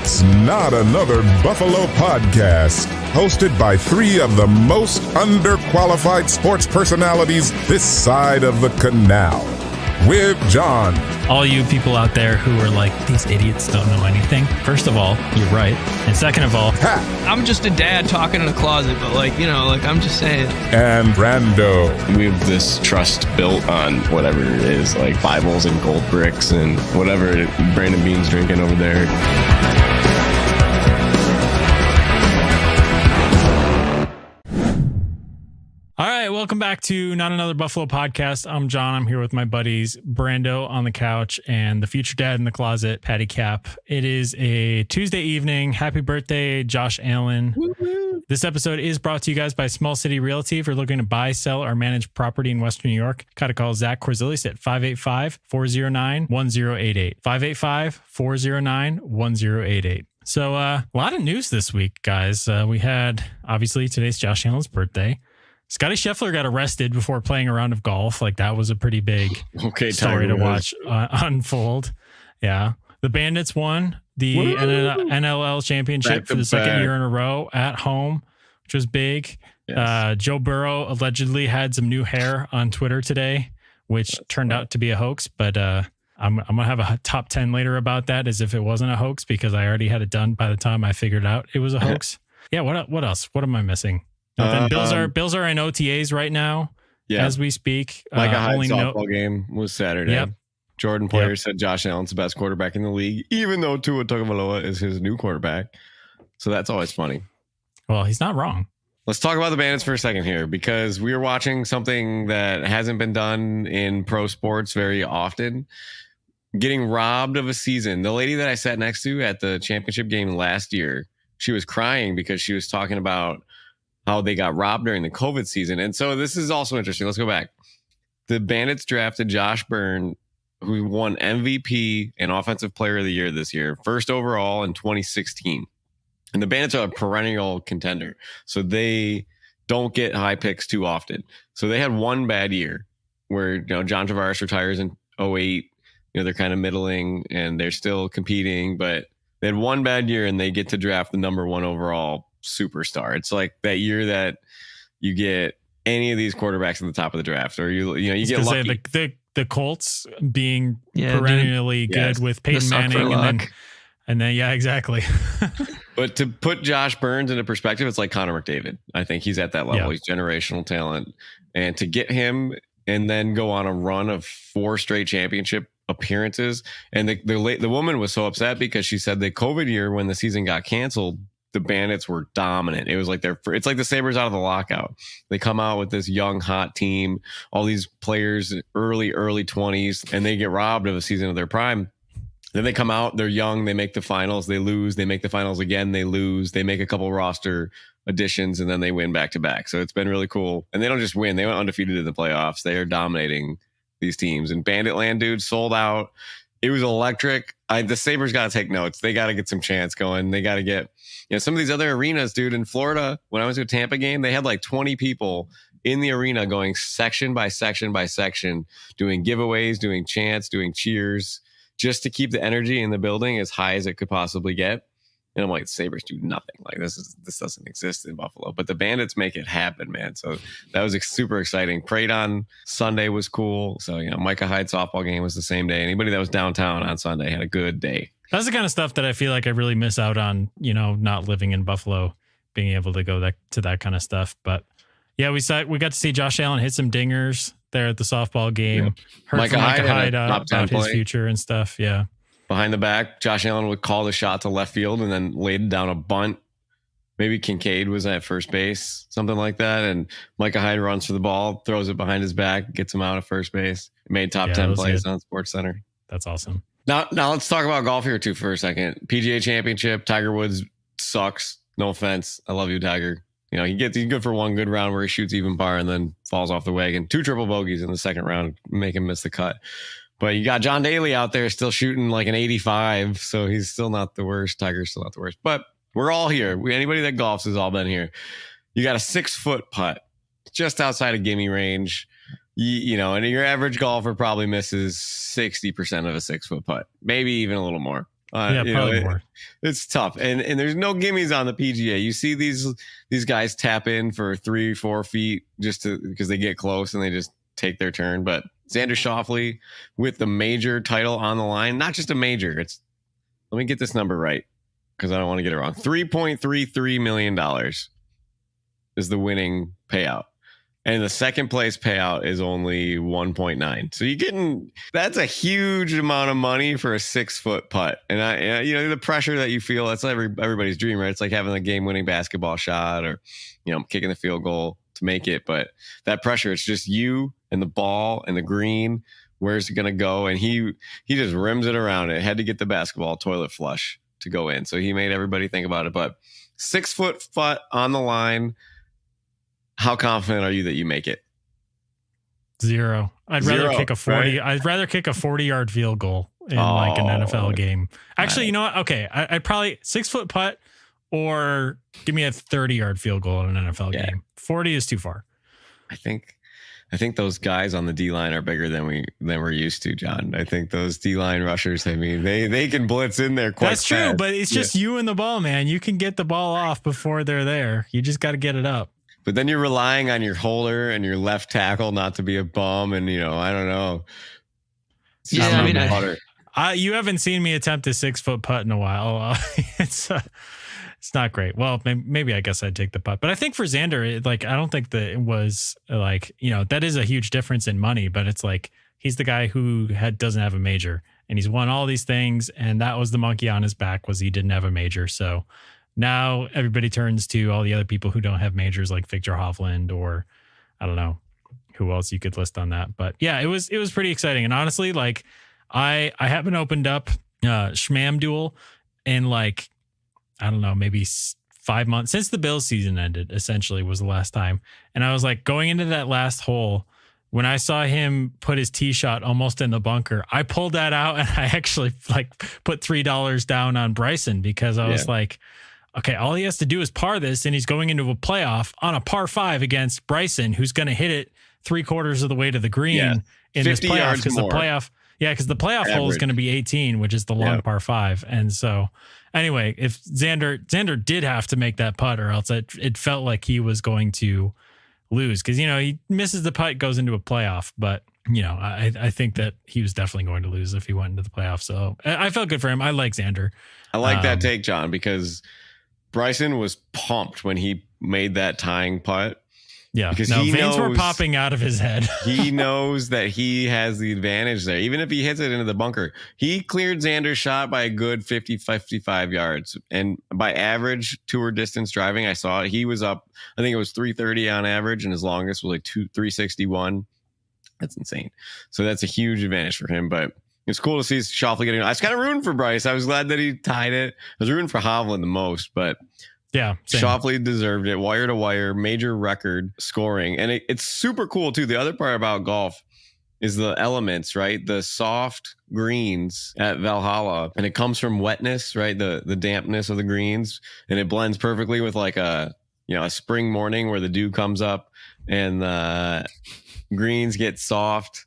It's Not Another Buffalo Podcast, hosted by three of the most underqualified sports personalities this side of the canal. With John. All you people out there who are like, these idiots don't know anything. First of all, you're right. And second of all, Pat. I'm just a dad talking in a closet, but I'm just saying. And Brando. We have this trust built on whatever it is, like Bibles and gold bricks and whatever Brandon Bean's drinking over there. all right, welcome back to Not Another Buffalo Podcast. I'm John. I'm here with my buddies, Brando on the couch and the future dad in the closet, Patty Cap. It is a Tuesday evening. Happy birthday, Josh Allen. Woo-hoo. This episode is brought to you guys by Small City Realty. If you're looking to buy, sell, or manage property in Western New York, gotta call Zach Korzelius at 585-409-1088. 585-409-1088. So a lot of news this week, guys. We had, obviously, today's Josh Allen's birthday. Scotty Scheffler got arrested before playing a round of golf. Like, that was a pretty big story to watch unfold. Yeah. The Bandits won the NLL championship for the second year in a row at home, which was big. Yes. Joe Burrow allegedly had some new hair on Twitter today, which turned out to be a hoax. But I'm going to have a top 10 later about that as if it wasn't a hoax, because I already had it done by the time I figured out it was a hoax. Yeah. What else? What am I missing? Bills are in OTAs right now as we speak. Like a high softball game was Saturday. Yep. Jordan Poyer said Josh Allen's the best quarterback in the league, even though Tua Tagovailoa is his new quarterback. So that's always funny. Well, he's not wrong. Let's talk about the Bandits for a second here, because we are watching something that hasn't been done in pro sports very often. Getting robbed of a season. The lady that I sat next to at the championship game last year, she was crying because she was talking about how they got robbed during the COVID season. And so this is also interesting. Let's go back. The Bandits drafted Josh Byrne, who won MVP and Offensive Player of the Year this year, first overall in 2016. And the Bandits are a perennial contender, so they don't get high picks too often. So they had one bad year where, John Tavares retires in 2008. They're kind of middling and they're still competing, but they had one bad year and they get to draft the number one overall superstar. It's like that year that you get any of these quarterbacks at the top of the draft, or you get lucky. The Colts being perennially good with Peyton Manning, and then exactly. But to put Josh Burns into perspective, it's like Connor McDavid. I think he's at that level. Yeah. He's generational talent, and to get him and then go on a run of 4 straight championship appearances, and the woman was so upset because she said the COVID year when the season got canceled, the Bandits were dominant. It was like it's like the Sabres out of the lockout. They come out with this young, hot team, all these players, early 20s, and they get robbed of a season of their prime. Then they come out, they're young, they make the finals, they lose, they make the finals again, they lose, they make a couple roster additions, and then they win back to back. So it's been really cool. And they don't just win, they went undefeated in the playoffs. They are dominating these teams. And Banditland, dude, sold out. It was electric. The Sabres got to take notes. They got to get some chants going. They got to get, some of these other arenas, dude, in Florida, when I went to a Tampa game, they had like 20 people in the arena going section by section by section, doing giveaways, doing chants, doing cheers, just to keep the energy in the building as high as it could possibly get. And I'm like, Sabres do nothing. Like this doesn't exist in Buffalo, but the Bandits make it happen, man. So that was super exciting. Parade on Sunday was cool. So, Micah Hyde softball game was the same day. Anybody that was downtown on Sunday had a good day. That's the kind of stuff that I feel like I really miss out on, not living in Buffalo, being able to go to that kind of stuff. But yeah, we got to see Josh Allen hit some dingers there at the softball game. Yeah. Heard Micah from Hyde about his future and stuff. Yeah. Behind the back, Josh Allen would call the shot to left field and then laid down a bunt. Maybe Kincaid was at first base, something like that. And Micah Hyde runs for the ball, throws it behind his back, gets him out of first base. Made top 10 plays on SportsCenter. That's awesome. Now let's talk about golf here too for a second. PGA Championship, Tiger Woods sucks. No offense. I love you, Tiger. He's good for one good round where he shoots even par and then falls off the wagon. 2 triple bogeys in the second round, make him miss the cut. But you got John Daly out there still shooting like an 85, so he's still not the worst. Tiger's still not the worst. But we're all here. Anybody that golfs has all been here. You got a 6-foot putt just outside of gimme range. And your average golfer probably misses 60% of a 6-foot putt, maybe even a little more. Probably more. It's tough, and there's no gimmies on the PGA. You see these guys tap in for 3-4 feet just because they get close and they just take their turn. But Xander Schauffele with the major title on the line, not just a major. Let me get this number right because I don't want to get it wrong. $3.33 million is the winning payout. And the second place payout is only 1.9. So that's a huge amount of money for a 6-foot putt. And the pressure that you feel, that's everybody's dream, right? It's like having a game winning basketball shot or, kicking the field goal to make it. But that pressure, it's just you and the ball and the green. Where's it going to go? And he just rims it around it. Had to get the basketball toilet flush to go in. So he made everybody think about it. But 6-foot putt on the line. How confident are you that you make it? 0. I'd rather kick a 40. Right? I'd rather kick a 40-yard field goal in like an NFL game. Actually, you know what? Okay, I'd probably 6-foot putt or give me a 30-yard field goal in an NFL game. 40 is too far. I think those guys on the D-line are bigger than we're used to, John. I think those D-line rushers, they can blitz in there quite fast. That's true, but it's just you and the ball, man. You can get the ball off before they're there. You just got to get it up. But then you're relying on your holder and your left tackle not to be a bum. And, I don't know. You haven't seen me attempt a 6-foot putt in a while. It's not great. Well, maybe I guess I'd take the putt. But I think for Xander, I don't think that it was that is a huge difference in money. But it's like he's the guy who doesn't have a major. And he's won all these things. And that was the monkey on his back was he didn't have a major. So now everybody turns to all the other people who don't have majors like Victor Hovland or I don't know who else you could list on that. But yeah, it was pretty exciting. And honestly, I haven't opened up Schmam Duel in I don't know, maybe 5 months since the Bills season ended, essentially was the last time. And I was going into that last hole when I saw him put his tee shot almost in the bunker, I pulled that out and I actually put $3 down on Bryson because I was okay, all he has to do is par this, and he's going into a playoff on a par 5 against Bryson, who's going to hit it 3/4 of the way to the green in this playoff because the playoff hole is going to be 18, which is the long par 5. And so, anyway, if Xander did have to make that putt, or else it felt like he was going to lose because he misses the putt, goes into a playoff, but. I think that he was definitely going to lose if he went into the playoffs. So I felt good for him. I like Xander. I like that take, John, because Bryson was pumped when he made that tying putt. Yeah, because veins were popping out of his head. He knows that he has the advantage there. Even if he hits it into the bunker, he cleared Xander's shot by a good 55 yards. And by average tour distance driving, I saw it. He was up, I think it was 330 on average, and his longest was 361. That's insane. So that's a huge advantage for him. But it's cool to see Schauffele getting. I was kind of rooting for Bryce. I was glad that he tied it. I was rooting for Hovland the most, but yeah, Schauffele deserved it. Wire to wire, major record scoring, and it's super cool too. The other part about golf is the elements, right? The soft greens at Valhalla, and it comes from wetness, right? The dampness of the greens, and it blends perfectly with a spring morning where the dew comes up and the greens get soft.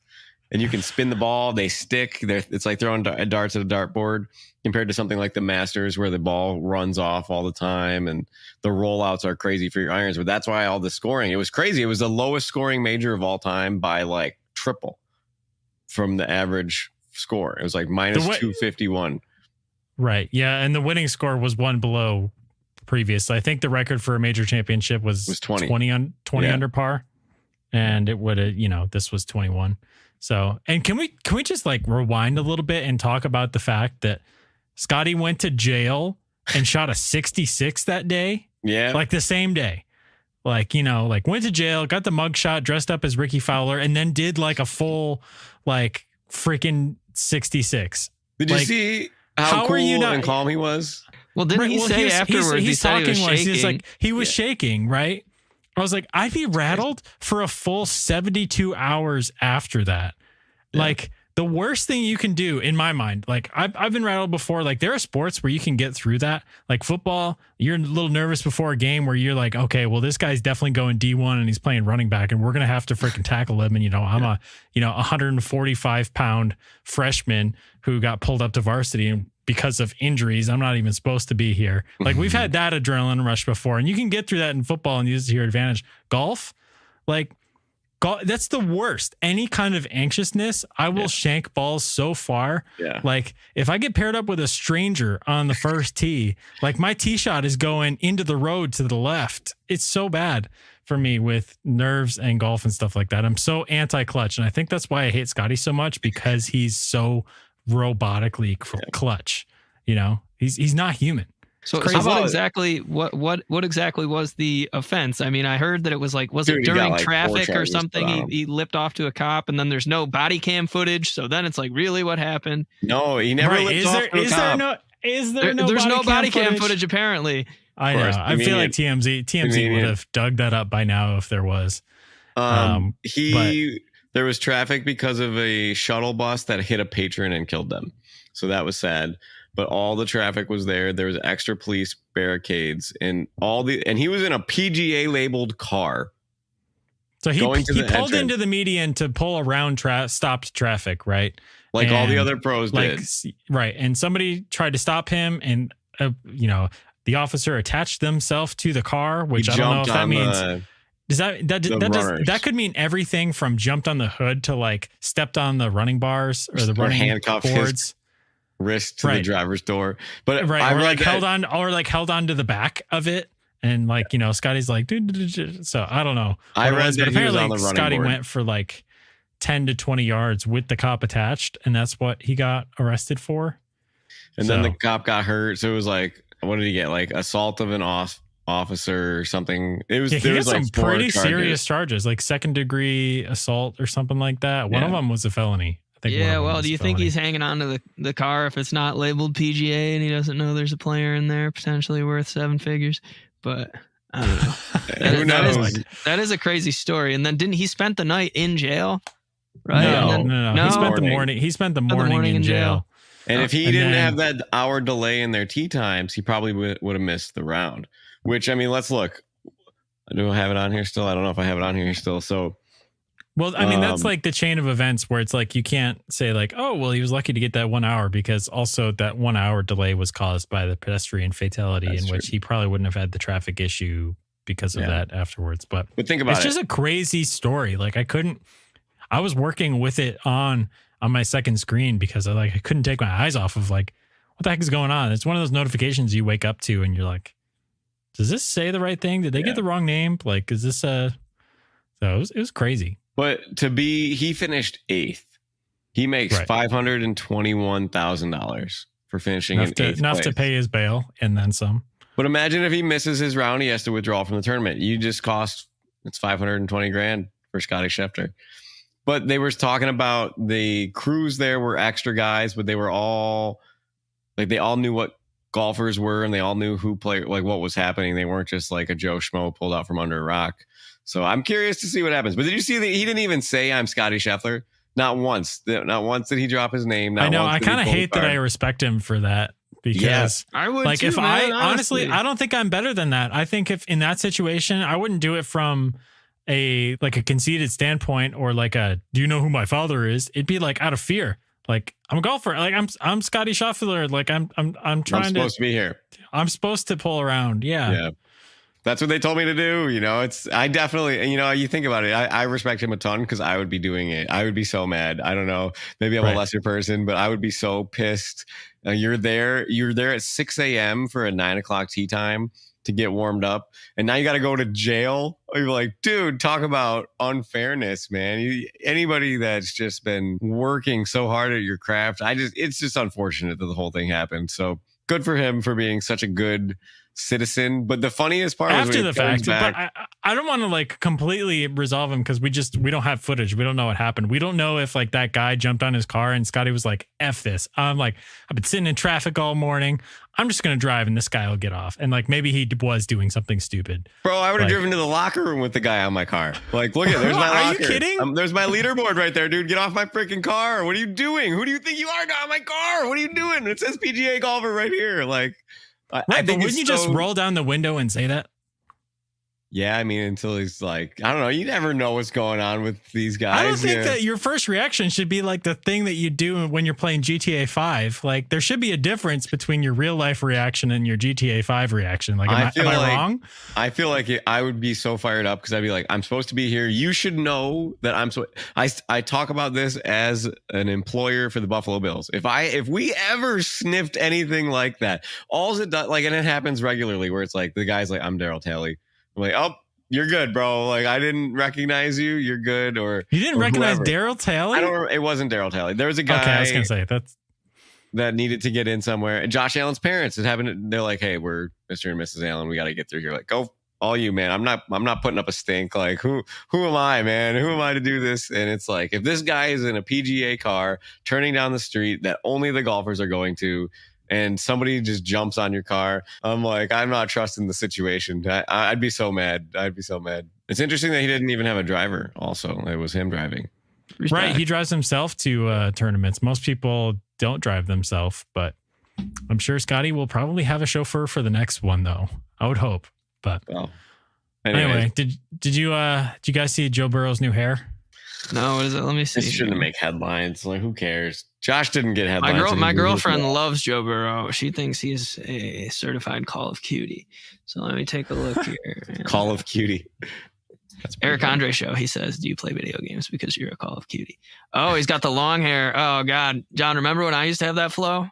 And you can spin the ball; they stick. It's like throwing darts at a dartboard, compared to something like the Masters, where the ball runs off all the time, and the rollouts are crazy for your irons. But that's why all the scoring, it was crazy. It was the lowest scoring major of all time by triple from the average score. It was minus 251. Right. Yeah, and the winning score was one below previous. I think the record for a major championship was 20 under par, and it would have. This was 21. So, and can we just rewind a little bit and talk about the fact that Scotty went to jail and shot a 66 that day? Yeah. The same day. Went to jail, got the mugshot, dressed up as Ricky Fowler, and then did a full freaking 66. Did you see how cool and calm he was? Well, didn't he say afterwards he said he was shaking? He was shaking, right? I was I'd be rattled for a full 72 hours after that. Yeah. The worst thing you can do in my mind, I've been rattled before. There are sports where you can get through that. Football, you're a little nervous before a game where you're okay, well, this guy's definitely going D1 and he's playing running back and we're going to have to freaking tackle him. And, I'm a 145 pound freshman who got pulled up to varsity and because of injuries. I'm not even supposed to be here. Like we've had that adrenaline rush before, and you can get through that in football and use it to your advantage. Golf, that's the worst. Any kind of anxiousness, I will shank balls so far. Yeah. Like if I get paired up with a stranger on the first tee, like my tee shot is going into the road to the left. It's so bad for me with nerves and golf and stuff like that. I'm so anti-clutch. And I think that's why I hate Scotty so much, because he's so robotically clutch. You know, he's not human. So what exactly was the offense? I mean, I heard that it was like, was it during traffic or something? He lipped off to a cop, and then there's no body cam footage. So then it's like, really, what happened? No, he never lipped off to a cop. There's no body cam footage apparently. I know. I feel like TMZ would have dug that up by now if there was. There was traffic because of a shuttle bus that hit a patron and killed them. So that was sad. But all the traffic was there. There was extra police barricades and he was in a PGA labeled car. So he pulled into the median to pull around stopped traffic, right? Like all the other pros did. Right. And somebody tried to stop him, and the officer attached themselves to the car, which I don't know if that means. That could mean everything from jumped on the hood to like stepped on the running bars or the running handcuffed boards. Wrist to the driver's door, but held on to the back of it, and Scotty's like, dude. So I don't know. I read that apparently he was on the running Scotty board. went for like 10 to 20 yards with the cop attached, and that's what he got arrested for. And then the cop got hurt, so it was like, what did he get? Like assault of an officer or something. It was he got some pretty serious charges, like 2nd degree assault or something like that. One of them was a felony. Yeah, well, do you think he's hanging on to the car if it's not labeled PGA and he doesn't know there's a player in there potentially worth 7 figures? But I don't know. That is a crazy story. And then didn't he spend the night in jail? Right? No. He spent the morning in jail. And if he didn't have that hour delay in their tee times, he probably would have missed the round. Which, I mean, let's look. Do I have it on here still? I don't know if I have it on here still. So. Well, I mean, that's like the chain of events where it's like you can't say like, oh, well, he was lucky to get that 1 hour, because also that 1 hour delay was caused by the pedestrian fatality which he probably wouldn't have had the traffic issue because of that afterwards. But think about it's just a crazy story. Like I was working with it on my second screen because I couldn't take my eyes off of like, what the heck is going on? It's one of those notifications you wake up to and you're like, does this say the right thing? Did they get the wrong name? Like, is this so it was crazy. But he finished 8th. He makes $521,000 for finishing in 8th place. Enough to pay his bail and then some. But imagine if he misses his round, he has to withdraw from the tournament. It's $520,000 for Scotty Scheffler. But they were talking about the crews there were extra guys, but they were all like, they all knew what golfers were and they all knew who played, like what was happening. They weren't just like a Joe Schmo pulled out from under a rock. So I'm curious to see what happens. But did you see that he didn't even say I'm Scotty Scheffler? Not once. Not once did he drop his name. I know. I kind of hate that I respect him for that, because I would like too, if man, honestly, I don't think I'm better than that. I think if in that situation, I wouldn't do it from a conceited standpoint or like do you know who my father is? It'd be like out of fear. Like I'm a golfer. Like I'm Scotty Scheffler. Like I'm supposed to be here. I'm supposed to pull around. Yeah. That's what they told me to do. I definitely, you think about it. I respect him a ton because I would be doing it. I would be so mad. I don't know. Maybe I'm a lesser person, but I would be so pissed. You're there at 6 a.m. for a 9 o'clock tee time to get warmed up. And now you got to go to jail. You're like, dude, talk about unfairness, man. Anybody that's just been working so hard at your craft. It's just unfortunate that the whole thing happened. So good for him for being such a good citizen. But the funniest part after the fact, but I don't want to like completely resolve him because we don't have footage. We don't know what happened. We don't know if like that guy jumped on his car and Scotty was like, F this. I'm like, I've been sitting in traffic all morning. I'm just going to drive and this guy will get off. And like, maybe he was doing something stupid. Bro, I would have driven to the locker room with the guy on my car. Like, look at, there's my locker. Are you kidding? There's my leaderboard right there, dude. Get off my freaking car. What are you doing? Who do you think you are? Get on my car. What are you doing? It says PGA golfer right here. Like, right, but wouldn't you just roll down the window and say that? Yeah, I mean, until he's like, I don't know. You never know what's going on with these guys. I don't think that your first reaction should be like the thing that you do when you're playing GTA 5. Like, there should be a difference between your real life reaction and your GTA 5 reaction. Like, am I wrong? I feel like I would be so fired up because I'd be like, I'm supposed to be here. You should know that I'm so. I talk about this as an employer for the Buffalo Bills. If we ever sniffed anything like that, all it does, like, and it happens regularly where it's like the guy's like, I'm Daryl Talley. I'm like, oh, you're good, bro. Like, I didn't recognize you. You're good. Or you didn't recognize Daryl Talley? I don't. It wasn't Daryl Talley. There was a guy. Okay, I was gonna say that needed to get in somewhere. And Josh Allen's parents, it happened. They're like, hey, we're Mr. and Mrs. Allen. We got to get through here. Like, go all you, man. I'm not putting up a stink. Like, who am I, man? Who am I to do this? And it's like, if this guy is in a PGA car turning down the street that only the golfers are going to, and somebody just jumps on your car, I'm like, I'm not trusting the situation. I'd be so mad. I'd be so mad. It's interesting that he didn't even have a driver. Also, it was him driving. Right. He drives himself to tournaments. Most people don't drive themselves, but I'm sure Scotty will probably have a chauffeur for the next one, though. I would hope. But anyway, did you guys see Joe Burrow's new hair? No, what is it? Let me see. This shouldn't make headlines. Like, who cares? Josh didn't get headlines. My girlfriend loves Joe Burrow. She thinks he's a certified Call of Cutie. So let me take a look here. Call of Cutie. Eric Andre show. He says, "Do you play video games because you're a Call of Cutie?" Oh, he's got the long hair. Oh God, John, remember when I used to have that flow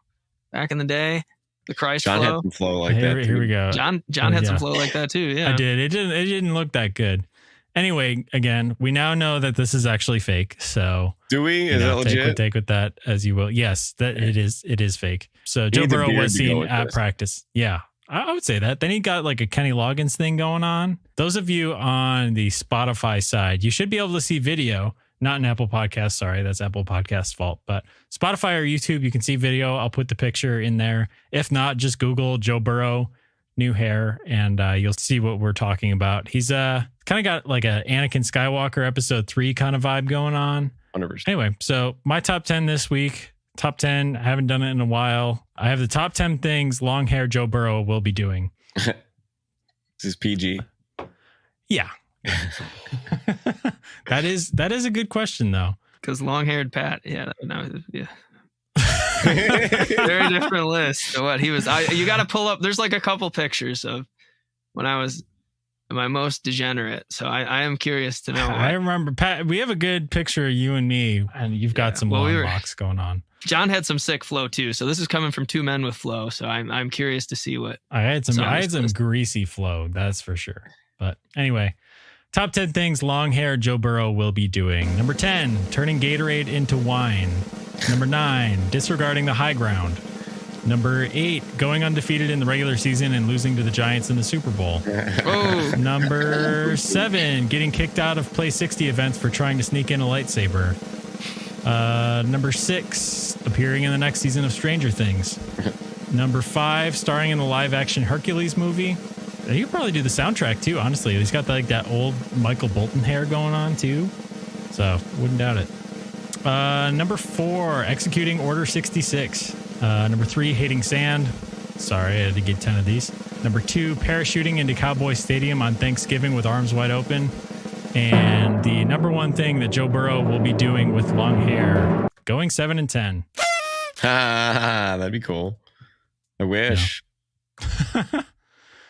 back in the day? The Christ John flow. Had some flow like that. Here we go. John had some flow like that too. Yeah, I did. It didn't look that good. Anyway, again, we now know that this is actually fake. So do we? Is that legit? Take with that as you will. Yes, that it is. It is fake. So Joe Burrow was seen at practice. Yeah, I would say that. Then he got like a Kenny Loggins thing going on. Those of you on the Spotify side, you should be able to see video. Not an Apple Podcast. Sorry, that's Apple Podcast's fault. But Spotify or YouTube, you can see video. I'll put the picture in there. If not, just Google Joe Burrow new hair and you'll see what we're talking about. He's kind of got like a Anakin Skywalker episode 3 kind of vibe going on. 100%. Anyway, so my top 10 this week. Top 10. I haven't done it in a while. I have the top 10 things long hair Joe Burrow will be doing. This is PG. Yeah. That is a good question though. Because long-haired Pat, yeah. Very different list. So what he was, you got to pull up. There's like a couple pictures of when I was my most degenerate. So I am curious to know. I remember Pat. We have a good picture of you and me, and you've got some long locks going on. John had some sick flow too. So this is coming from two men with flow. So I'm curious to see what I had some greasy flow. That's for sure. But anyway. Top 10 things long hair Joe Burrow will be doing. Number 10, turning Gatorade into wine. Number 9, disregarding the high ground. Number 8, going undefeated in the regular season and losing to the Giants in the Super Bowl. Oh. Number 7, getting kicked out of Play 60 events for trying to sneak in a lightsaber. Number 6, appearing in the next season of Stranger Things. Number 5, starring in the live-action Hercules movie. You could probably do the soundtrack too, honestly. He's got like that old Michael Bolton hair going on too. So wouldn't doubt it. Number 4, executing Order 66. Number 3, hating sand. Sorry, I had to get 10 of these. Number 2, parachuting into Cowboy Stadium on Thanksgiving with arms wide open. And the number 1 thing that Joe Burrow will be doing with long hair, going 7 and 10. That'd be cool. I wish. Yeah.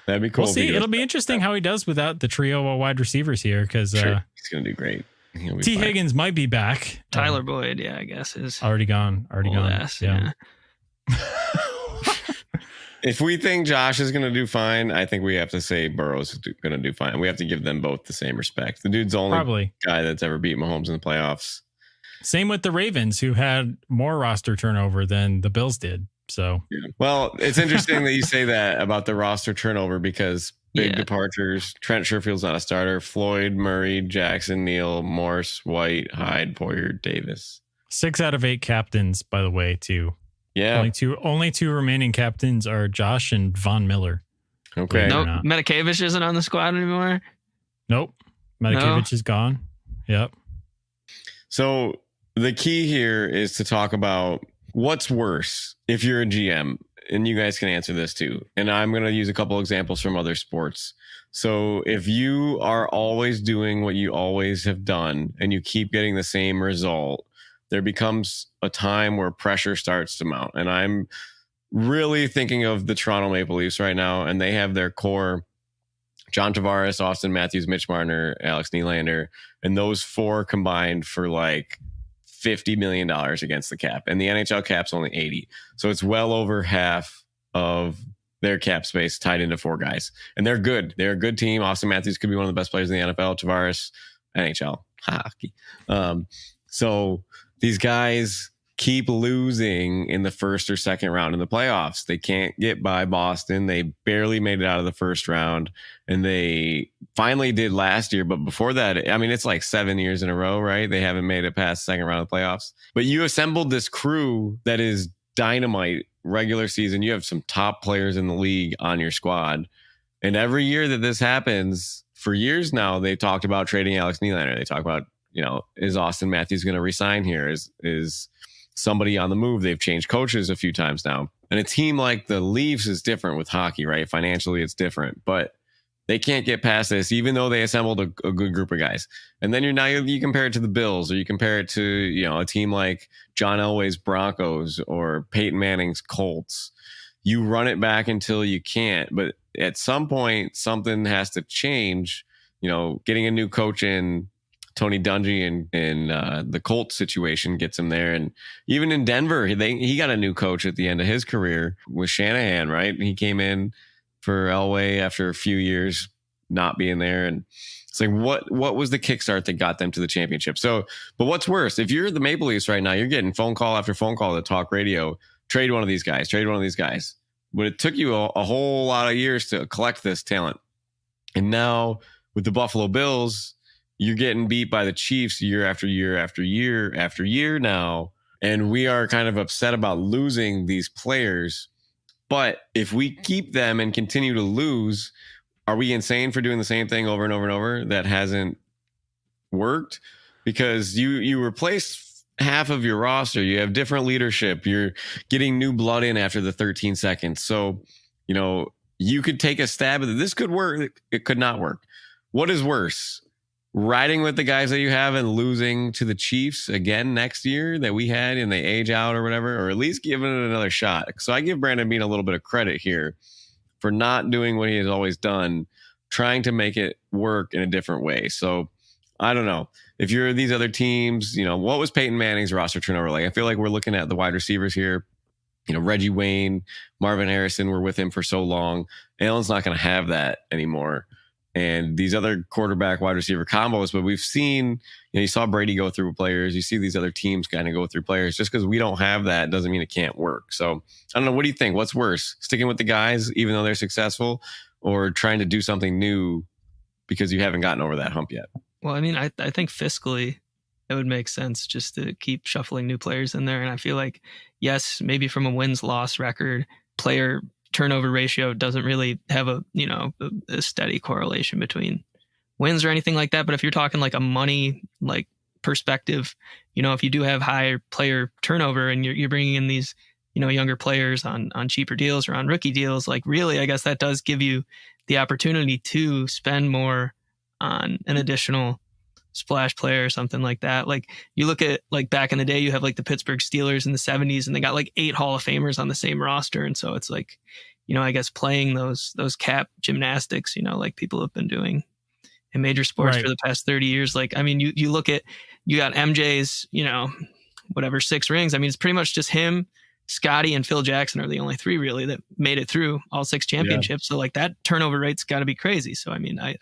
That'd be cool. We'll see. It'll be interesting how he does without the trio of wide receivers here because he's going to do great. T. Higgins might be back. Tyler Boyd, yeah, I guess is already gone. Yeah. If we think Josh is going to do fine, I think we have to say Burrow's going to do fine. We have to give them both the same respect. The dude's the only guy that's ever beat Mahomes in the playoffs. Same with the Ravens, who had more roster turnover than the Bills did. So, well, it's interesting that you say that about the roster turnover because big departures. Trent Sherfield's not a starter. Floyd, Murray, Jackson, Neal, Morse, White, Hyde, Poyer, Davis. 6 out of 8 captains, by the way, too. Yeah. Only two remaining captains are Josh and Von Miller. Okay. Nope. Metakavich isn't on the squad anymore. Nope. Metakavich is gone. Yep. So the key here is to talk about what's worse if you're a GM. and you guys can answer this too, and I'm going to use a couple examples from other sports. So if you are always doing what you always have done and you keep getting the same result, there becomes a time where pressure starts to mount. And I'm really thinking of the Toronto Maple Leafs right now, and they have their core: John Tavares, Austin Matthews, Mitch Marner, Alex Nylander, and those four combined for like $50 million against the cap. And the NHL cap's only 80. So it's well over half of their cap space tied into four guys. And they're good. They're a good team. Austin Matthews could be one of the best players in the NFL. Tavares, NHL, hockey. So these guys keep losing in the first or second round in the playoffs. They can't get by Boston. They barely made it out of the first round, and they finally did last year. But before that, I mean, it's like 7 years in a row, right? They haven't made it past the second round of the playoffs. But you assembled this crew that is dynamite regular season. You have some top players in the league on your squad. And every year that this happens, for years now, they talked about trading Alex Nylander. They talk about, is Austin Matthews going to resign here? Is somebody on the move? They've changed coaches a few times now. And a team like the Leafs is different with hockey, right? Financially, it's different, but they can't get past this, even though they assembled a good group of guys. And then you compare it to the Bills, or you compare it to, a team like John Elway's Broncos or Peyton Manning's Colts. You run it back until you can't, but at some point, something has to change. Getting a new coach in, Tony Dungy and the Colts situation gets him there. And even in Denver, he got a new coach at the end of his career with Shanahan, right? He came in for Elway after a few years not being there. And it's like, what was the kickstart that got them to the championship? So, but what's worse, if you're the Maple Leafs right now, you're getting phone call after phone call to talk radio, trade one of these guys. But it took you a whole lot of years to collect this talent. And now with the Buffalo Bills, you're getting beat by the Chiefs year after year after year after year now. And we are kind of upset about losing these players. But if we keep them and continue to lose, are we insane for doing the same thing over and over and over that hasn't worked? Because you replace half of your roster. You have different leadership. You're getting new blood in after the 13 seconds. So, you could take a stab at it. This could work. It could not work. What is worse? Riding with the guys that you have and losing to the Chiefs again next year that we had, and they age out or whatever, or at least giving it another shot. So I give Brandon Beane a little bit of credit here for not doing what he has always done, trying to make it work in a different way. So I don't know. If you're these other teams, what was Peyton Manning's roster turnover like? I feel like we're looking at the wide receivers here. Reggie Wayne, Marvin Harrison were with him for so long. Allen's not going to have that anymore. And these other quarterback wide receiver combos, but we've seen, you saw Brady go through players. You see these other teams kind of go through players. Just because we don't have that doesn't mean it can't work. So I don't know. What do you think? What's worse, sticking with the guys, even though they're successful, or trying to do something new because you haven't gotten over that hump yet? Well, I mean, I think fiscally it would make sense just to keep shuffling new players in there. And I feel like, yes, maybe from a wins-loss record, player turnover ratio doesn't really have a steady correlation between wins or anything like that. But if you're talking like a money perspective, if you do have higher player turnover and you're bringing in these younger players on cheaper deals or on rookie deals, really, I guess that does give you the opportunity to spend more on an additional splash player or something like that. You look at back in the day, you have the Pittsburgh Steelers in the 70s, and they got 8 Hall of Famers on the same roster. And so it's I guess playing those cap gymnastics, people have been doing in major sports for the past 30 years. You look at, you got MJ's, 6 rings. I mean, it's pretty much just him, Scotty, and Phil Jackson are the only 3 really that made it through all 6 championships. Yeah. So that turnover rate's got to be crazy. So, I mean, I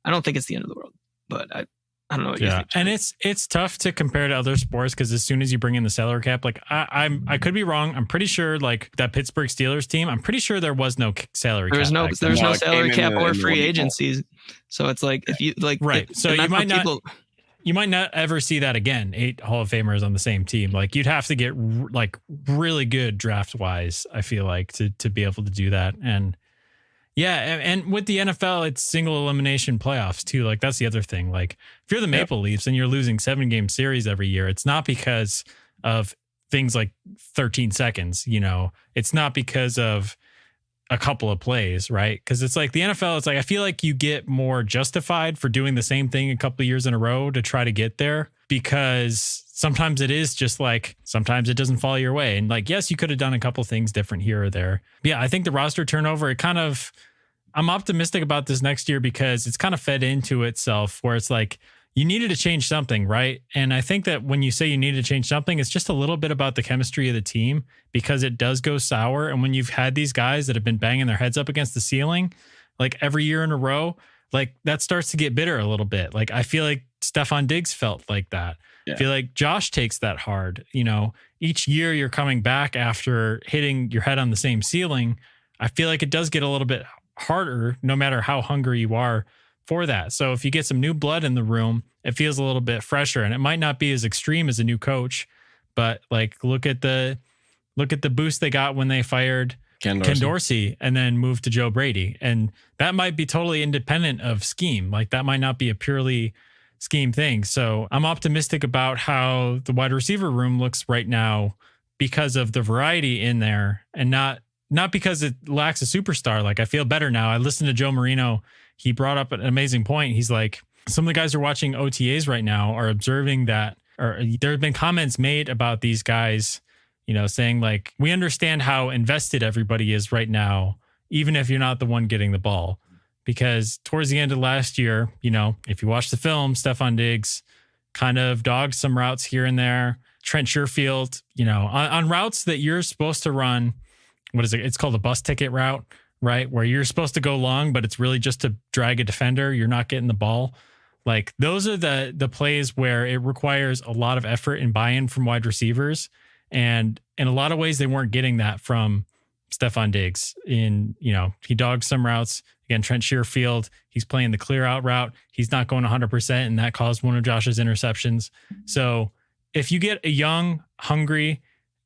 don't think it's the end of the world, but I don't know what you think. And it's tough to compare to other sports because as soon as you bring in the salary cap, I could be wrong. I'm pretty sure that Pittsburgh Steelers team, I'm pretty sure there was no salary cap. There was no salary cap or free agencies. So it's if you right. So you might not ever see that again. 8 Hall of Famers on the same team. You'd have to get really good draft wise, I feel to be able to do that. And yeah, and with the NFL, it's single elimination playoffs too. That's the other thing. If you're the Maple Leafs and you're losing 7-game series every year, it's not because of things like 13 seconds, it's not because of a couple of plays, right? Because it's like the NFL, it's like I feel like you get more justified for doing the same thing a couple of years in a row to try to get there, because sometimes it is just like sometimes it doesn't fall your way. And like, yes, you could have done a couple things different here or there. But yeah, I think the roster turnover, I'm optimistic about this next year because it's kind of fed into itself where it's like you needed to change something, right? And I think that when you say you need to change something, it's just a little bit about the chemistry of the team because it does go sour. And when you've had these guys that have been banging their heads up against the ceiling, like every year in a row, like that starts to get bitter a little bit. Like I feel like Stefan Diggs felt like that. Yeah. I feel like Josh takes that hard. Each year you're coming back after hitting your head on the same ceiling. I feel like it does get a little bit harder no matter how hungry you are for that. So if you get some new blood in the room, it feels a little bit fresher, and it might not be as extreme as a new coach, but like look at the boost they got when they fired Ken Dorsey and then moved to Joe Brady. And that might be totally independent of scheme. Like that might not be a purely scheme thing. So I'm optimistic about how the wide receiver room looks right now because of the variety in there and not because it lacks a superstar. Like I feel better now. I listened to Joe Marino. He brought up an amazing point. He's like, some of the guys who are watching OTAs right now are observing that, or there have been comments made about these guys, saying like, we understand how invested everybody is right now, even if you're not the one getting the ball. Because towards the end of last year, if you watch the film, Stefan Diggs kind of dogged some routes here and there. Trent Sherfield, on routes that you're supposed to run, what is it? It's called a bus ticket route, right? Where you're supposed to go long, but it's really just to drag a defender. You're not getting the ball. Like those are the plays where it requires a lot of effort and buy-in from wide receivers. And in a lot of ways, they weren't getting that from Stefan Diggs. He dogged some routes. Again, Trent Sherfield, he's playing the clear out route. He's not going 100%, and that caused one of Josh's interceptions. So if you get a young, hungry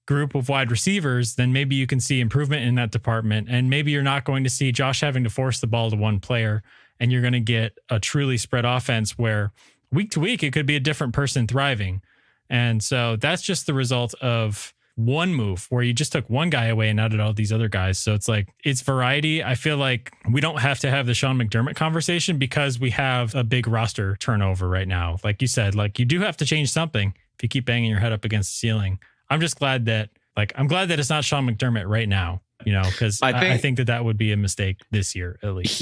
group of wide receivers, then maybe you can see improvement in that department. And maybe you're not going to see Josh having to force the ball to one player, and you're going to get a truly spread offense where week to week, it could be a different person thriving. And so that's just the result of one move where you just took one guy away and added all these other guys. So it's like, it's variety. I feel like we don't have to have the Sean McDermott conversation because we have a big roster turnover right now. Like you said, like you do have to change something if you keep banging your head up against the ceiling. I'm just glad that it's not Sean McDermott right now, because I think that would be a mistake this year, at least.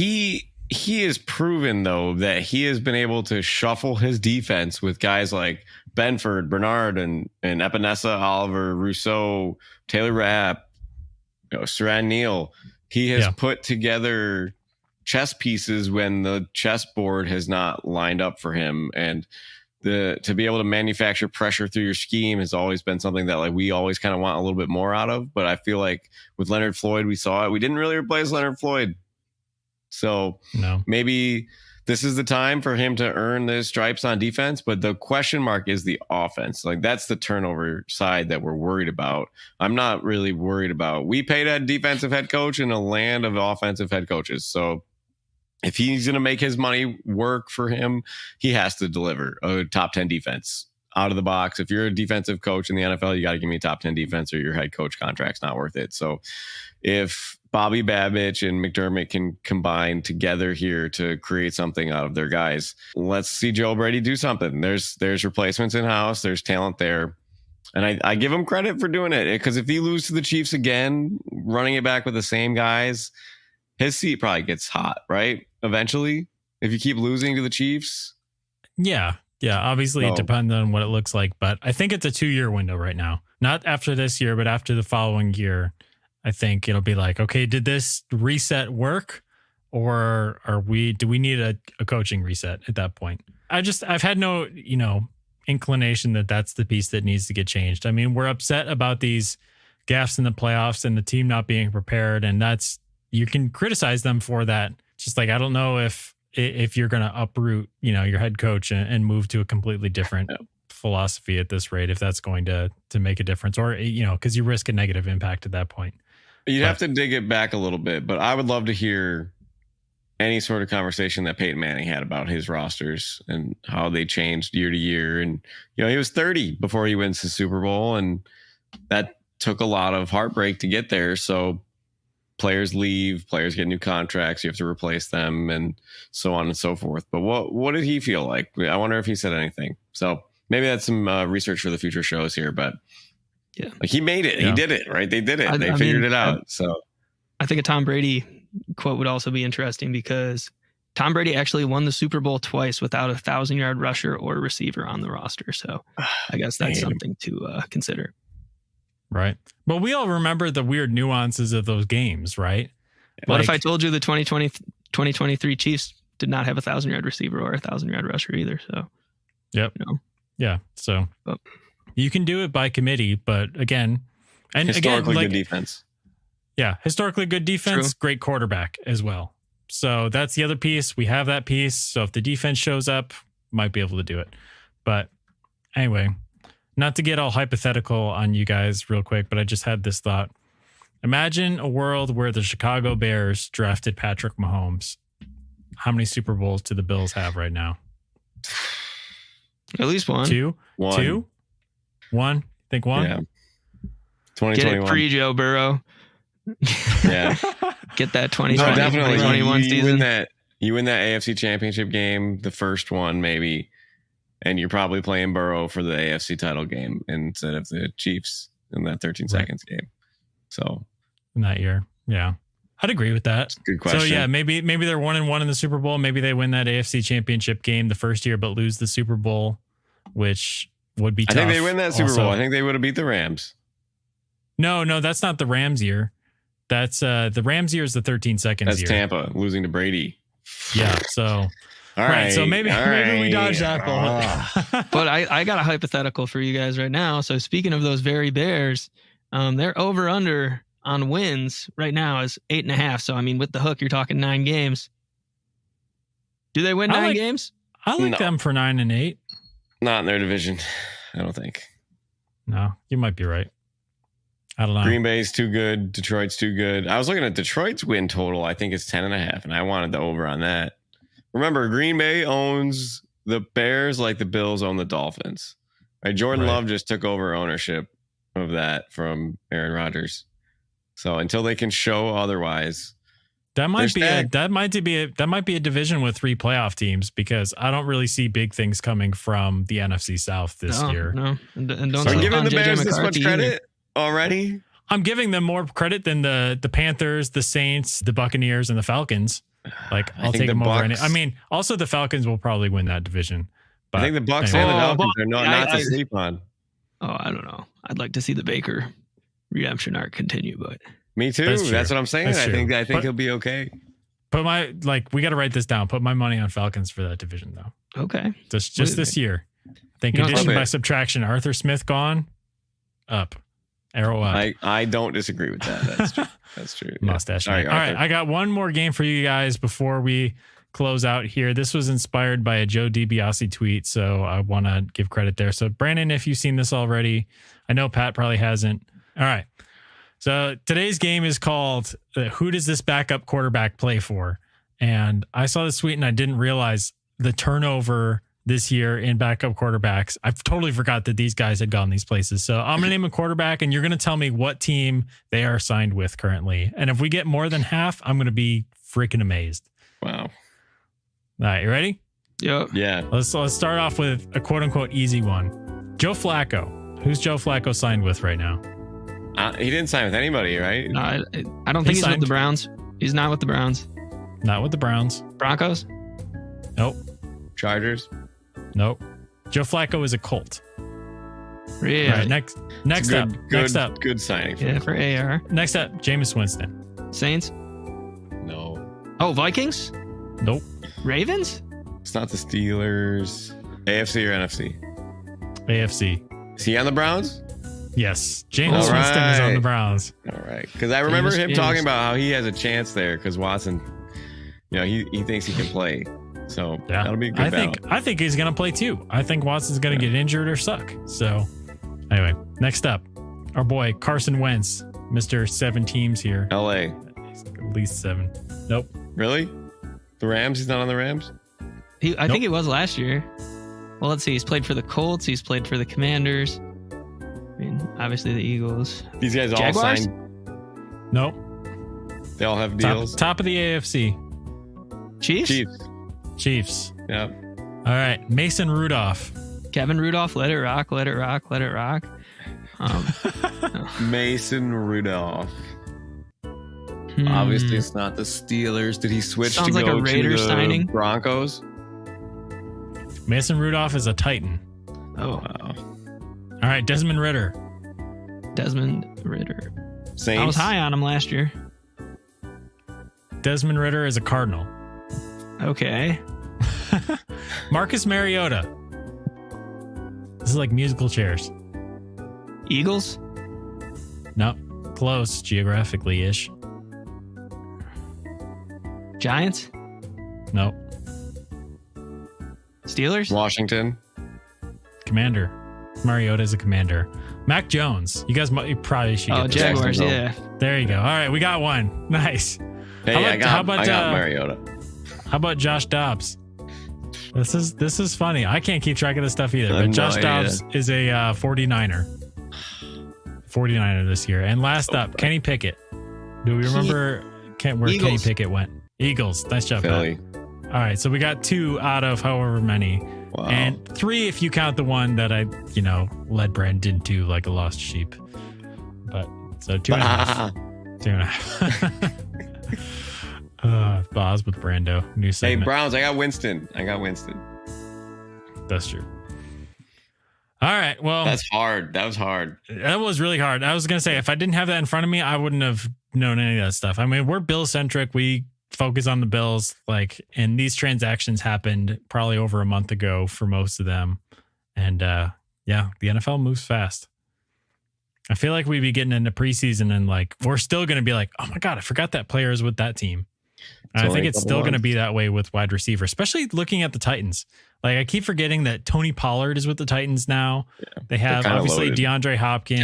He has proven, though, that he has been able to shuffle his defense with guys like Benford, Bernard, and Epinesa, Oliver, Rousseau, Taylor Rapp, Saran Neal. He has put together chess pieces when the chessboard has not lined up for him. And to be able to manufacture pressure through your scheme has always been something that like we always kind of want a little bit more out of. But I feel like with Leonard Floyd, we saw it. We didn't really replace Leonard Floyd. So maybe this is the time for him to earn the stripes on defense. But the question mark is the offense. Like that's the turnover side that we're worried about. I'm not really worried about. We paid a defensive head coach in a land of offensive head coaches. So if he's going to make his money work for him, he has to deliver a top 10 defense out of the box. If you're a defensive coach in the NFL, you got to give me a top 10 defense or your head coach contract's not worth it. So if Bobby Babich and McDermott can combine together here to create something out of their guys, let's see Joe Brady do something. There's replacements in house. There's talent there. And I give him credit for doing it, because if he loses to the Chiefs again, running it back with the same guys, his seat probably gets hot, right? Eventually, if you keep losing to the Chiefs. Yeah. Obviously, it depends on what it looks like, but I think it's a 2-year window right now. Not after this year, but after the following year. I think it'll be like, okay, did this reset work, or do we need a coaching reset at that point? I've had no, inclination that that's the piece that needs to get changed. I mean, we're upset about these gaffes in the playoffs and the team not being prepared, and you can criticize them for that. Just like, I don't know if you're going to uproot, your head coach and move to a completely different philosophy at this rate, if that's going to make a difference, or, because you risk a negative impact at that point. You'd have to dig it back a little bit, but I would love to hear any sort of conversation that Peyton Manning had about his rosters and how they changed year to year. And, he was 30 before he wins the Super Bowl. And that took a lot of heartbreak to get there. So players leave, players get new contracts, you have to replace them, and so on and so forth. But what did he feel like? I wonder if he said anything. So maybe that's some research for the future shows here. But yeah, like he made it. Yeah. He did it, right? They did it. They figured it out. So I think a Tom Brady quote would also be interesting because Tom Brady actually won the Super Bowl twice without a 1,000-yard rusher or receiver on the roster. So I guess that's something to consider. Right. But we all remember the weird nuances of those games, right? What if I told you the 2023 Chiefs did not have a 1,000-yard receiver or a 1,000-yard rusher either? So, yep. Yeah. So you can do it by committee, but again, and historically good defense. Yeah. Historically good defense, True. Great quarterback as well. So that's the other piece. We have that piece. So if the defense shows up, might be able to do it. But anyway, not to get all hypothetical on you guys real quick, but I just had this thought. Imagine a world where the Chicago Bears drafted Patrick Mahomes. How many Super Bowls do the Bills have right now? At least one. Two? One? Think one? Yeah. 2021. Get it pre Joe Burrow. Yeah. Get that 2020, 2021 season. You win that AFC Championship game, the first one maybe, and you're probably playing Burrow for the AFC title game instead of the Chiefs in that 13 seconds game. So in that year, yeah, I'd agree with that. Good question. So yeah, maybe they're 1-1 in the Super Bowl. Maybe they win that AFC Championship game the first year, but lose the Super Bowl, which would be tough. I think they win that Super Bowl. I think they would have beat the Rams. No, that's not the Rams year. That's the Rams year is the 13 seconds That's year. Tampa losing to Brady. Yeah. So. All right. So maybe we dodge that ball. But I got a hypothetical for you guys right now. So speaking of those very Bears, their over under on wins right now is 8.5. So I mean, with the hook, you're talking 9 games. Do they win 9 games? I like them for 9 and 8. Not in their division, I don't think. No, you might be right. I don't know. Green Bay's too good. Detroit's too good. I was looking at Detroit's win total. I think it's 10.5, and I wanted the over on that. Remember, Green Bay owns the Bears like the Bills own the Dolphins. Right? Jordan Love just took over ownership of that from Aaron Rodgers. So until they can show otherwise, that might be a division with 3 playoff teams because I don't really see big things coming from the NFC South this year. No, and don't sleep on the Bears JJ this much credit already. I'm giving them more credit than the Panthers, the Saints, the Buccaneers, and the Falcons. Like I'll take them over. I mean, also the Falcons will probably win that division. But I think the Bucs and the Falcons are not to sleep on. Oh, I don't know. I'd like to see the Baker redemption arc continue, but me too. That's what I'm saying. I think he'll be okay. We got to write this down. Put my money on Falcons for that division though. Okay. Just this year. I think addition by subtraction. Arthur Smith gone. Up. Arrow up. I don't disagree with that. That's true. That's true. Mustache. All right. I got one more game for you guys before we close out here. This was inspired by a Joe DiBiase tweet, so I want to give credit there. So Brandon, if you've seen this already, I know Pat probably hasn't. All right. So today's game is called Who Does This Backup Quarterback Play For? And I saw this tweet and I didn't realize the turnover this year in backup quarterbacks. I totally forgot that these guys had gone these places. So I'm going to name a quarterback and you're going to tell me what team they are signed with currently. And if we get more than half, I'm going to be freaking amazed. Wow. All right. You ready? Yep. Yeah. Let's start off with a quote unquote easy one. Joe Flacco. Who's Joe Flacco signed with right now? He didn't sign with anybody, right? No, I don't think he's with the Browns. He's not with the Browns. Not with the Browns. Broncos? Nope. Chargers? Nope. Joe Flacco is a Colt. Really? All right, next up. Next up. Good signing. Yeah, for AR. Next up, Jameis Winston. Saints? No. Oh, Vikings? Nope. Ravens? It's not the Steelers. AFC or NFC? AFC. Is he on the Browns? Yes. Jameis Winston is on the Browns. All right. Because I remember him talking about how he has a chance there because Watson, he thinks he can play. So that'll be a good battle. I think he's going to play too. I think Watson's going to get injured or suck. So anyway, next up, our boy Carson Wentz, Mr. 7 teams here. LA. At least 7. Nope. Really? The Rams? He's not on the Rams? I think he was last year. Well, let's see. He's played for the Colts. He's played for the Commanders. I mean, obviously the Eagles. These guys all Jaguars? signed. Nope. They all have deals. Top of the AFC. Chiefs. Yeah. All right. Mason Rudolph. Kevin Rudolph, let it rock. Mason Rudolph. Obviously, it's not the Steelers. Did he switch Sounds to like go a Raiders to the signing. Broncos? Mason Rudolph is a Titan. Oh, Wow. All right. Desmond Ridder. Saints. I was high on him last year. Desmond Ridder is a Cardinal. Okay. Marcus Mariota. This is like musical chairs. Eagles? No, close geographically-ish. Giants? No. Steelers? Washington. Commander. Mariota is a commander. Mac Jones. You probably should get this. Jaguars, yeah. There you go. All right, we got one. Nice. Hey, I got Mariota. How about Josh Dobbs? This is funny. I can't keep track of this stuff either. But Josh Dobbs is a 49er. 49er this year. And last up, Kenny Pickett. Do we remember where Eagles. Kenny Pickett went? Eagles. Nice job, Philly. Pat. All right, so we got 2 out of however many. Wow. And 3 if you count the one that I, led Brandon to like a lost sheep. But so 2.5. 2.5. Boz with Brando. New segment. Hey, Browns, I got Winston. That's true. All right. Well, that's hard. That was hard. That was really hard. I was going to say, if I didn't have that in front of me, I wouldn't have known any of that stuff. I mean, we're Bill centric. We focus on the Bills, and these transactions happened probably over a month ago for most of them. And the NFL moves fast. I feel like we'd be getting into preseason and we're still going to be like, oh my God, I forgot that player is with that team. And I think it's still going to be that way with wide receiver, especially looking at the Titans. I keep forgetting that Tony Pollard is with the Titans now. Yeah, they have obviously loaded. DeAndre Hopkins,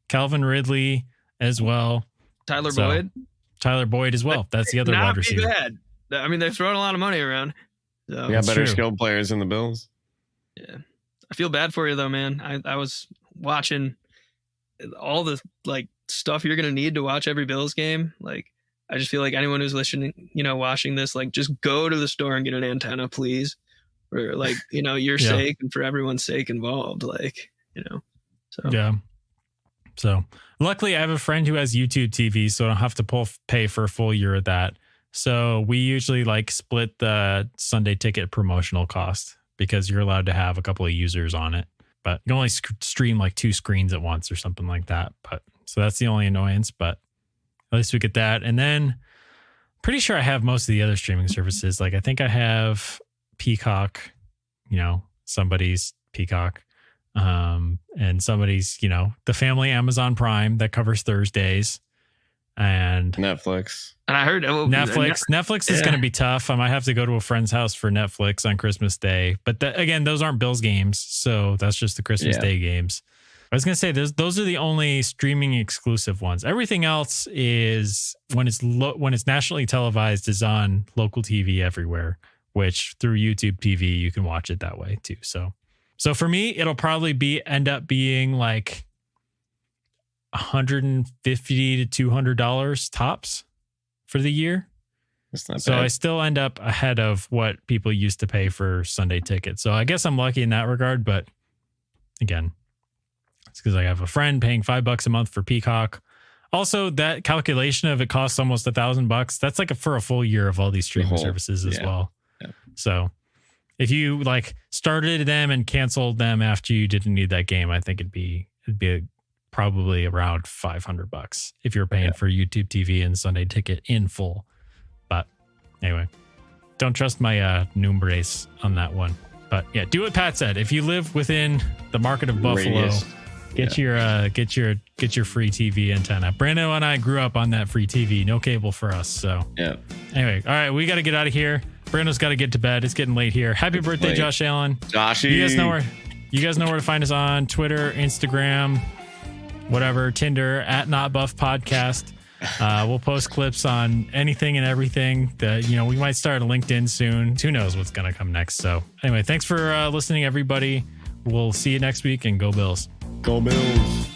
Calvin Ridley as well. Tyler Boyd as well. That's the other wide receiver. Bad. I mean, they've thrown a lot of money around. So. We got better skilled players than the Bills. Yeah. I feel bad for you though, man. I was watching all the stuff you're going to need to watch every Bills game. I just feel like anyone who's listening, watching this, just go to the store and get an antenna, please. For your sake and for everyone's sake involved. So. Yeah. So luckily I have a friend who has YouTube TV, so I don't have to pay for a full year of that. So we usually split the Sunday ticket promotional cost because you're allowed to have a couple of users on it, but you can only stream 2 screens at once or something like that. But so that's the only annoyance, but at least we get that. And then pretty sure I have most of the other streaming services. I think I have Peacock, somebody's Peacock, and somebody's, the family Amazon Prime that covers Thursdays, and Netflix. And I heard Netflix is going to be tough. I might have to go to a friend's house for Netflix on Christmas Day, but again, those aren't Bills games, so that's just the Christmas Day games. I was going to say those are the only streaming exclusive ones. Everything else is when it's nationally televised is on local TV everywhere, which through YouTube TV, you can watch it that way too. So for me, it'll probably end up being $150 to $200 tops for the year. That's not so bad. I still end up ahead of what people used to pay for Sunday tickets. So I guess I'm lucky in that regard, but again, it's because I have a friend paying $5 a month for Peacock. Also, that calculation of it costs almost $1,000. That's for a full year of all these streaming services as well. Yeah. So if you started them and canceled them after you didn't need that game, I think it'd be probably around $500 if you're paying for YouTube TV and Sunday ticket in full. But anyway, don't trust my numbers on that one. But yeah, do what Pat said. If you live within the market of Buffalo, get your free TV antenna. Brando and I grew up on that free TV. No cable for us. So anyway, all right, we got to get out of here. Brando's got to get to bed. It's getting late here. Happy birthday, Josh Allen. Joshy. You guys know where to find us on Twitter, Instagram, whatever, Tinder, @NotBuffPodcast. We'll post clips on anything and everything that, we might start a LinkedIn soon. Who knows what's going to come next. So anyway, thanks for listening, everybody. We'll see you next week, and go Bills. Go Bills.